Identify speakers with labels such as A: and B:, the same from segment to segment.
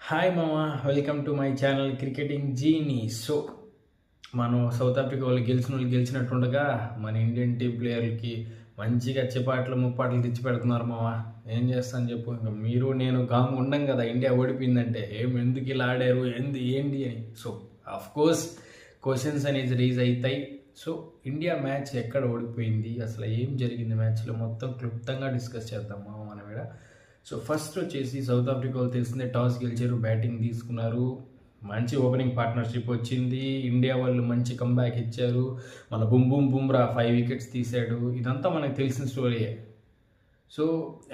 A: Hi మామా, welcome to my channel cricketing genie. So మనం south Africa వాళ్ళు గెలిచినట్టుండగా మన ఇండియన్ టీం ప్లేయర్లకి మంచిగా చిపాట్లు ముప్పాట్లు తెచ్చి పెడుతున్నారు మామ. ఏం చేస్తాను చెప్పు, ఇంకా మీరు నేను గాంగ్ ఉండం కదా. ఇండియా ఓడిపోయిందంటే ఎందుకు ఇలా ఆడారు, ఏంటి అని. సో ఆఫ్ కోర్స్ క్వశ్చన్స్ అనేది రైజ్ అవుతాయి. సో ఇండియా మ్యాచ్ ఎక్కడ ఓడిపోయింది, అసలు ఏం జరిగింది మ్యాచ్లో, మొత్తం క్లుప్తంగా డిస్కస్ చేద్దాం మామ మనం ఇక్కడ. సో ఫస్ట్ వచ్చేసి సౌత్ ఆఫ్రికా వాళ్ళు తెలిసిందే, టాస్ గెలిచారు, బ్యాటింగ్ తీసుకున్నారు, మంచి ఓపెనింగ్ పార్ట్నర్షిప్ వచ్చింది. ఇండియా వాళ్ళు మంచి కంబ్యాక్ ఇచ్చారు. మన బుమ్రా 5 వికెట్స్ తీశాడు. ఇదంతా మనకు తెలిసిన స్టోరీయే. సో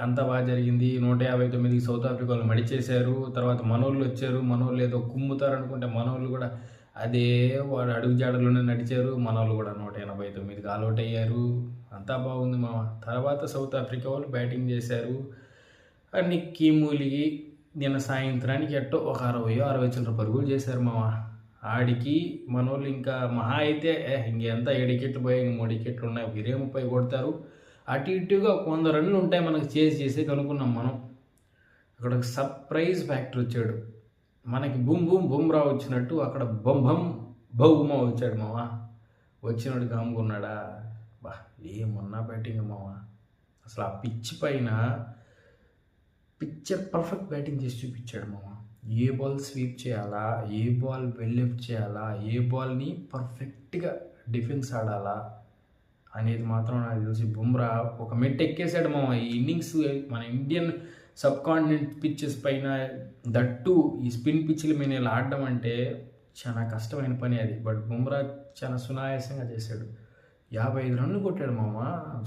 A: అంతా బాగా జరిగింది. 159కి సౌత్ ఆఫ్రికా వాళ్ళు మడిచేశారు. తర్వాత మనోళ్ళు వచ్చారు, మనోళ్ళు ఏదో కుమ్ముతారు అనుకుంటే మనోళ్ళు కూడా అదే వాడు అడుగు జాడలోనే నడిచారు. మనోళ్ళు కూడా 189కి ఆల్అౌట్ అయ్యారు. అంతా బాగుంది మా. తర్వాత సౌత్ ఆఫ్రికా వాళ్ళు బ్యాటింగ్ చేశారు. నిక్కీ మూలిగి నిన్న సాయంత్రానికి ఎట్టో ఒక 60 చిల్లర పరుగులు చేశారు మామ. ఆడికి మనోళ్ళు ఇంకా మహా అయితే ఇంకెంత 7 వికెట్లు పోయాయి, 3 వికెట్లు ఉన్నాయి, 20 కొడతారు. అటు ఇటుగా 100 రన్లు ఉంటాయి మనకు చేసి కనుక్కున్నాం మనం. అక్కడ ఒక సర్ప్రైజ్ ఫ్యాక్టర్ వచ్చాడు మనకి. బుమ్రా వచ్చినట్టు అక్కడ బౌమా వచ్చాడు మామ. వచ్చినాడు కాముకున్నాడా, బా ఏమన్నా బ్యాటింగ్ మామ. అసలు ఆ పిచ్ పైన పిక్చర్ పర్ఫెక్ట్ బ్యాటింగ్ చేసి చూపించాడు మామ. ఏ బాల్ స్వీప్ చేయాలా, ఏ బాల్ వెల్లెఫ్ట్ చేయాలా, ఏ బాల్ని పర్ఫెక్ట్గా డిఫెన్స్ ఆడాలా అనేది మాత్రం నాకు తెలిసి బుమ్రా ఒక మెట్ ఎక్కేసాడు మామ. ఈ ఇన్నింగ్స్ మన ఇండియన్ సబ్ కాంటినెంట్ పిచ్చెస్ పైన, దట్టు ఈ స్పిన్ పిచ్ల మీద ఇలా ఆడడం అంటే చాలా కష్టమైన పని అది. బట్ బుమ్రా చాలా సునాయాసంగా చేశాడు. 55 రన్లు కొట్టాడు మామ.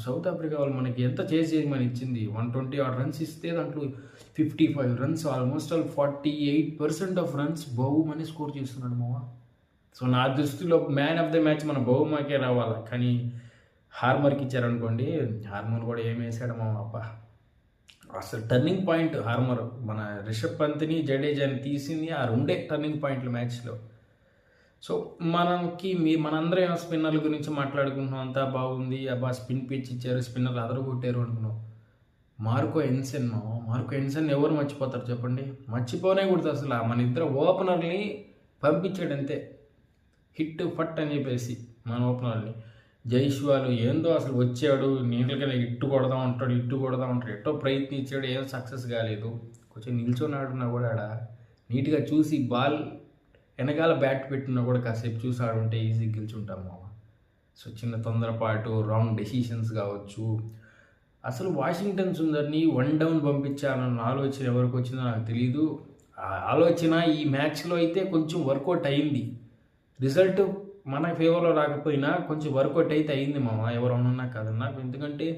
A: సౌత్ ఆఫ్రికా వాళ్ళు మనకి ఎంత చేయమని ఇచ్చింది, 120 ఆర్ రన్స్ ఇస్తే దాంట్లో 55 runs, almost all 48% of runs బౌమానే స్కోర్ చేస్తున్నాడు మామ. సో నా దృష్టిలో మ్యాన్ ఆఫ్ ద మ్యాచ్ మన బౌమాకే రావాలి. కానీ హార్మర్కి ఇచ్చారనుకోండి, హార్మర్ కూడా ఏం వేసాడు మామ. అబ్బా అసలు టర్నింగ్ పాయింట్ హార్మర్. మన రిషబ్ పంత్ని జడేజాని తీసింది ఆ 2 టర్నింగ్ పాయింట్లు మ్యాచ్లో. సో మనందరం స్పిన్నర్ల గురించి మాట్లాడుకుంటున్నాం, అంతా బాగుంది, అబ్బా స్పిన్ పిచ్ ఇచ్చారు, స్పిన్నర్లు అదరగొట్టారు అనుకున్నాం. మార్కో ఎన్సన్ ఎవరు మర్చిపోతారు చెప్పండి? మర్చిపోనే కూడదు అసలు. మన ఇద్దరు ఓపెనర్ని పంపించాడు అంతే, హిట్ ఫట్ అని చెప్పేసి మన ఓపెనర్ని. జైష్వాలు ఏందో అసలు వచ్చాడు, నీళ్ళకైనా ఇట్టు కొడదాం ఉంటాడు, ఎట్టో ప్రయత్నించాడు, ఏం సక్సెస్ కాలేదు. కొంచెం నిల్చొని ఆడున్నా కూడా ఆడ నీట్గా చూసి బాల్ వెనకాల బ్యాట్ పెట్టినా కూడా కాసేపు చూసి ఆడుంటే ఈజీ గెలుచుంటాం మామ. సో చిన్న తొందరపాటు, రాంగ్ డెసిషన్స్ కావచ్చు. అసలు వాషింగ్టన్ సుందర్ని 1 డౌన్ పంపించాలన్న ఆలోచన ఎవరికి వచ్చిందో నాకు తెలీదు. ఆ ఆలోచన ఈ మ్యాచ్లో అయితే కొంచెం వర్కౌట్ అయింది. రిజల్ట్ మన ఫేవర్లో రాకపోయినా కొంచెం వర్కౌట్ అయితే అయింది మామ, ఎవరన్నా కాదన్నా. ఎందుకంటే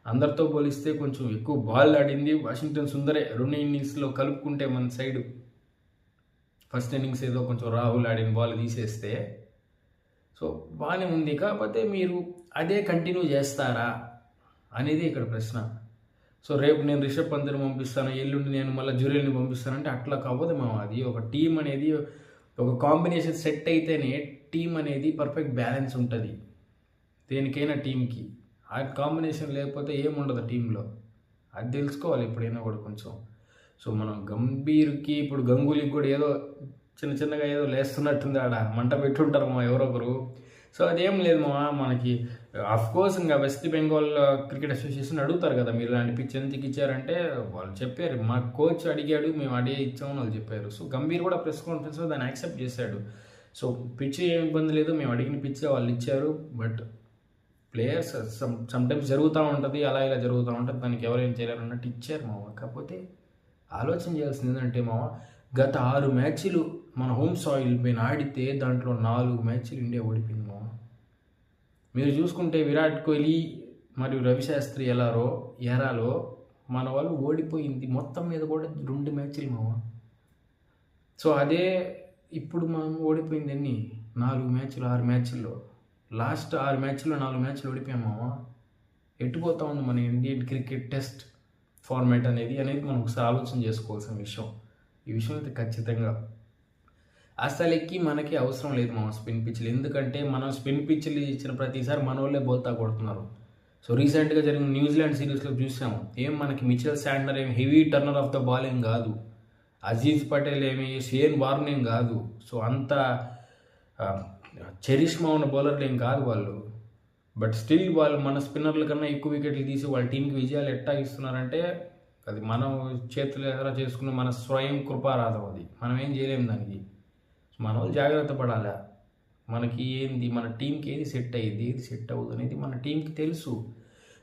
A: అందరితో పోలిస్తే కొంచెం ఎక్కువ బాల్ ఆడింది వాషింగ్టన్ సుందరే. 2 ఇన్నింగ్స్లో కలుపుకుంటే మన సైడు ఫస్ట్ ఇన్నింగ్స్ ఏదో కొంచెం రాహుల్ ఆడిన బాల్ తీసేస్తే సో బాగానే ఉంది. కాకపోతే మీరు అదే కంటిన్యూ చేస్తారా అనేది ఇక్కడ ప్రశ్న. సో రేపు నేను రిషబ్ పంత్ని పంపిస్తాను, ఎల్లుండి నేను మళ్ళీ జురేల్ని పంపిస్తానంటే అట్లా కావదు మేము. అది ఒక టీం అనేది ఒక కాంబినేషన్ సెట్ అయితేనే టీం అనేది పర్ఫెక్ట్ బ్యాలెన్స్ ఉంటుంది దేనికైనా టీంకి. ఆ కాంబినేషన్ లేకపోతే ఏముండదు టీంలో, అది తెలుసుకోవాలి ఎప్పుడైనా కూడా కొంచెం. సో మనం గంభీర్కి ఇప్పుడు గంగూలీకి కూడా ఏదో చిన్నగా ఏదో లేస్తున్నట్టుంది, ఆడ మంట పెట్టుంటారు మా ఎవరొకరు. సో అదేం లేదు మా, మనకి కోర్స్ ఇంకా వెస్ట్ బెంగాల్ క్రికెట్ అసోసియేషన్ అడుగుతారు కదా, మీరు ఇలాంటి పిచ్ ఎందుకు ఇచ్చారంటే వాళ్ళు చెప్పారు, మా కోచ్ అడిగాడు, మేము అడిగే ఇచ్చామని వాళ్ళు చెప్పారు. సో గంభీర్ కూడా ప్రెస్ కాన్ఫరెన్స్లో దాన్ని యాక్సెప్ట్ చేశాడు. సో పిచ్ ఏం ఇబ్బంది లేదు, మేము అడిగిన పిచ్ వాళ్ళు ఇచ్చారు. బట్ ప్లేయర్స్ సమ్టైమ్స్ జరుగుతూ ఉంటుంది, అలా ఇలా జరుగుతూ ఉంటుంది, దానికి ఎవరేం చేయలేరు అన్నట్టు ఇచ్చారు మామ. కాకపోతే ఆలోచన చేయాల్సింది ఏంటంటే మామ, గత 6 మ్యాచ్లు మన హోమ్ సాయిల్ పైన ఆడితే దాంట్లో 4 మ్యాచ్లు ఇండియా ఓడిపోయింది మామ. మీరు చూసుకుంటే విరాట్ కోహ్లీ మరియు రవిశాస్త్రి ఎరాలో మన వాళ్ళు ఓడిపోయింది మొత్తం మీద కూడా 2 మ్యాచ్లు మామ. సో అదే ఇప్పుడు మనం ఓడిపోయింది ఎన్ని 4 మ్యాచ్లు, 6 మ్యాచ్ల్లో. లాస్ట్ 6 మ్యాచ్ల్లో 4 మ్యాచ్లు ఓడిపోయాం మామ. ఎట్టుపోతా ఉంది మన ఇండియన్ క్రికెట్ టెస్ట్ ఫార్మాట్ అనేది మనం ఒకసారి ఆలోచన చేసుకోవాల్సిన విషయం. ఈ విషయం అయితే ఖచ్చితంగా అసలుకి మనకి అవసరం లేదు మా స్పిన్ పిచ్లు. ఎందుకంటే మనం స్పిన్ పిచ్లు ఇచ్చిన ప్రతిసారి మన వాళ్ళే బోల్తా కొడుతున్నారు. సో రీసెంట్గా జరిగిన న్యూజిలాండ్ సిరీస్లో చూసాము, మనకి Mitchell Santner heavy Turner of the ball కాదు. అజీజ్ పటేల్ ఏమి షేన్ వార్న్ ఏం కాదు. సో అంత చరిష్మా ఉన్న బౌలర్లు ఏం కాదు వాళ్ళు. బట్ స్టిల్ వాళ్ళు మన స్పిన్నర్ల కన్నా ఎక్కువ వికెట్లు తీసి వాళ్ళ టీంకి విజయాలు ఎట్టా ఇస్తున్నారంటే అది మనం చేతులు ఎదురా చేసుకున్న మన స్వయం కృపారాధం. అది మనం ఏం చేయలేము దానికి. మన వాళ్ళు జాగ్రత్త పడాలి. మనకి ఏంది, మన టీంకి ఏది సెట్ అయ్యింది, ఏది సెట్ అవ్వదు అనేది మన టీంకి తెలుసు.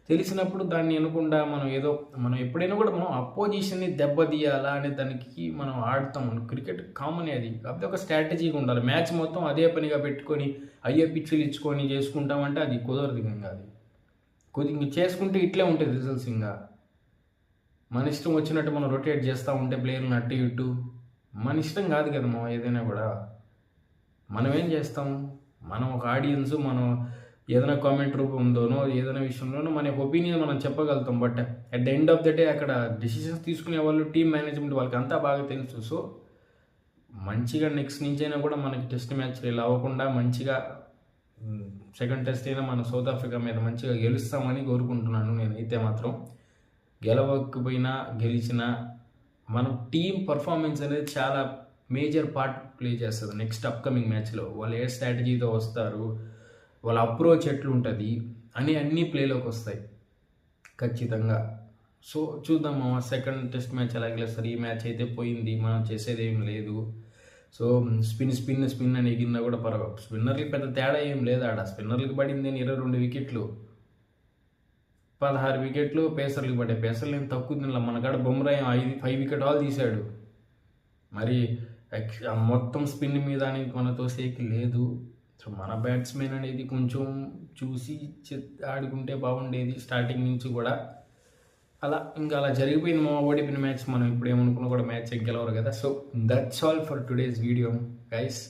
A: తెలిసినప్పుడు దాన్ని అనకుండా మనం ఎప్పుడైనా కూడా మనం అపోజిషన్ని దెబ్బతీయాలా అనే దానికి మనం ఆడతాం. క్రికెట్ కామన్ అది. కాకపోతే ఒక స్ట్రాటజీగా ఉండాలి. మ్యాచ్ మొత్తం అదే పనిగా పెట్టుకొని అయ్యే పిచ్చులు ఇచ్చుకొని చేసుకుంటామంటే అది కుదరదు. ఇంకా అది కొద్దిగా చేసుకుంటే ఇట్లే ఉంటుంది రిజల్ట్స్. ఇంకా మన ఇష్టం వచ్చినట్టు మనం రొటేట్ చేస్తూ ఉంటే ప్లేయర్లను అటు ఇటు మన ఇష్టం కాదు కదా. మనం ఏదైనా కూడా మనం ఏం చేస్తాం, మనం ఒక ఆడియన్స్, మనం ఏదైనా కామెంట్ రూపంలోనో ఏదైనా విషయంలోనో మన ఒపీనియన్ మనం చెప్పగలుగుతాం. But at the end of the day అక్కడ డిసిషన్స్ తీసుకునే వాళ్ళు టీమ్ మేనేజ్మెంట్ వాళ్ళకి అంతా బాగా తెలుసు. సో మంచిగా నెక్స్ట్ నుంచైనా కూడా మనకి టెస్ట్ మ్యాచ్లు ఇలా అవ్వకుండా మంచిగా సెకండ్ టెస్ట్ అయినా మన సౌత్ ఆఫ్రికా మీద మంచిగా గెలుస్తామని కోరుకుంటున్నాను. నేనైతే మాత్రం గెలవకపోయినా గెలిచినా మన టీం పర్ఫార్మెన్స్ అనేది చాలా మేజర్ పార్ట్ ప్లే చేస్తుంది నెక్స్ట్ అప్కమింగ్ మ్యాచ్లో. వాళ్ళు ఏ స్ట్రాటజీతో వస్తారు, వాళ్ళ అప్రోచ్ ఎట్లుంటుంది అని అన్నీ ప్లేలోకి వస్తాయి ఖచ్చితంగా. సో చూద్దాం సెకండ్ టెస్ట్ మ్యాచ్ ఎలా గెలుస్తారు. ఈ మ్యాచ్ అయితే పోయింది, మనం చేసేది ఏం లేదు. సో స్పిన్ అని ఎగిరినా కూడా పర్వాలేదు. స్పిన్నర్లకి పెద్ద తేడా ఏం లేదు ఆడ. స్పిన్నర్లకి పడింది 22 వికెట్లు, 16 వికెట్లు పేసర్లకు పడ్డాయి. పేసర్లు ఏం తక్కువ తినలా. మనకాడ బుమ్రా 5 వికెట్ ఆల్ తీశాడు. మరి మొత్తం స్పిన్ మీద అనేది మనతో సేకి లేదు. సో మన బ్యాట్స్మెన్ అనేది కొంచెం చూసి ఆడుకుంటే బాగుండేది స్టార్టింగ్ నుంచి కూడా. అలా జరిగిపోయింది. మా ఓడిపోయిన మ్యాచ్. మనం ఇప్పుడు ఏమనుకున్నా కూడా మ్యాచ్ గెలవరు కదా. So that's all for today's video guys.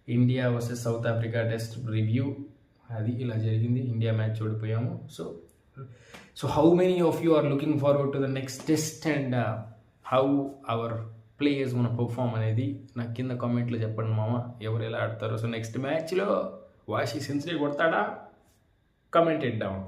A: India versus South Africa test review అది ఇలా జరిగింది. ఇండియా మ్యాచ్ ఓడిపోయాము. So how many of you are looking forward to the next test and how our players మన perform అనేది నాకు కింద కామెంట్లో చెప్పండి మామ. ఎవరు ఎలా ఆడతారు. సో నెక్స్ట్ మ్యాచ్లో వాషి సెంచరీ కొడతాడా? Comment it down.